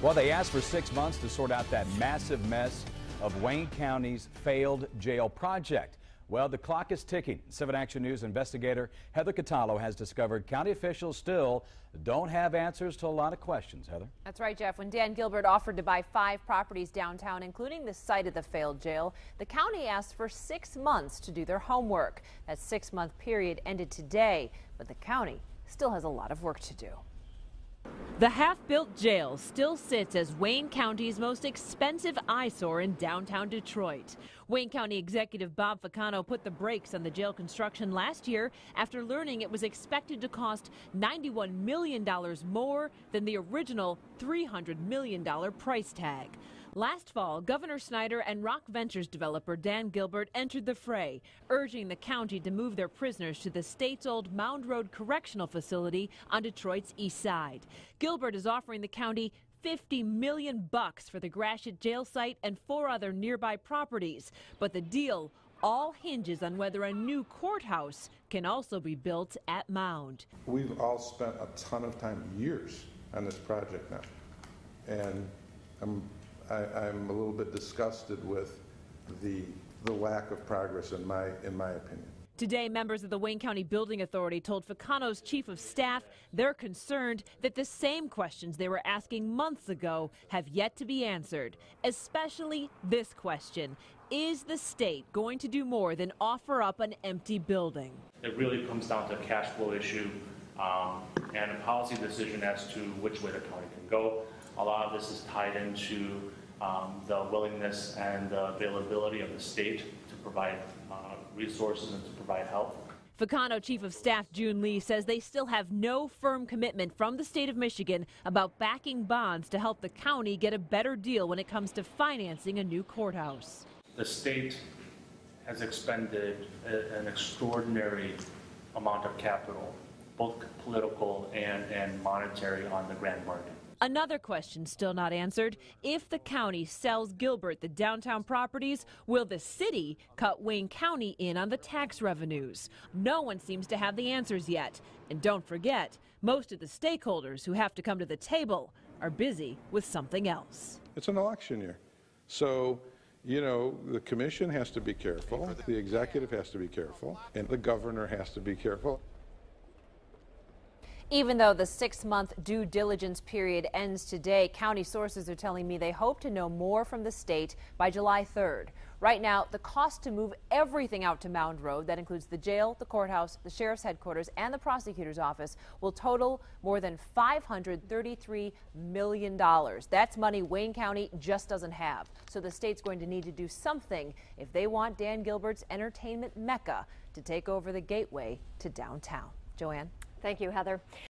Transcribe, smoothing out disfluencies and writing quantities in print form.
Well, they asked for 6 months to sort out that massive mess of Wayne County's failed jail project. Well, the clock is ticking. 7 Action News investigator Heather Catallo has discovered county officials still don't have answers to a lot of questions. Heather? That's right, Jeff. When Dan Gilbert offered to buy 5 properties downtown, including the site of the failed jail, the county asked for 6 months to do their homework. That 6-month period ended today, but the county still has a lot of work to do. The half-built jail still sits as Wayne County's most expensive eyesore in downtown Detroit. Wayne County Executive Bob Ficano put the brakes on the jail construction last year after learning it was expected to cost $91 million more than the original $300 million price tag. Last fall, Governor Snyder and Rock Ventures developer Dan Gilbert entered the fray, urging the county to move their prisoners to the state's old Mound Road Correctional Facility on Detroit's east side. Gilbert is offering the county $50 million for the Gratiot jail site and 4 other nearby properties. But the deal all hinges on whether a new courthouse can also be built at Mound. We've all spent a ton of time, years, on this project now. And I'm a little bit disgusted with the lack of progress in my opinion. Today, members of the Wayne County Building Authority told Ficano's chief of staff they're concerned that the same questions they were asking months ago have yet to be answered, especially this question. Is the state going to do more than offer up an empty building? It really comes down to a cash flow issue and a policy decision as to which way the county can go. A lot of this is tied into the willingness and the availability of the state to provide resources and to provide help. Ficano Chief of Staff June Lee says they still have no firm commitment from the state of Michigan about backing bonds to help the county get a better deal when it comes to financing a new courthouse. The state has expended an extraordinary amount of capital, both political and monetary, on the grand market. Another question still not answered. If the county sells Gilbert the downtown properties, will the city cut Wayne County in on the tax revenues? No one seems to have the answers yet. And don't forget, most of the stakeholders who have to come to the table are busy with something else. It's an election year. So, you know, the commission has to be careful, the executive has to be careful, and the governor has to be careful. Even though the 6-month due diligence period ends today, county sources are telling me they hope to know more from the state by July 3rd. Right now, the cost to move everything out to Mound Road, that includes the jail, the courthouse, the sheriff's headquarters, and the prosecutor's office, will total more than $533 million. That's money Wayne County just doesn't have. So the state's going to need to do something if they want Dan Gilbert's entertainment mecca to take over the gateway to downtown. Joanne? Thank you, Heather.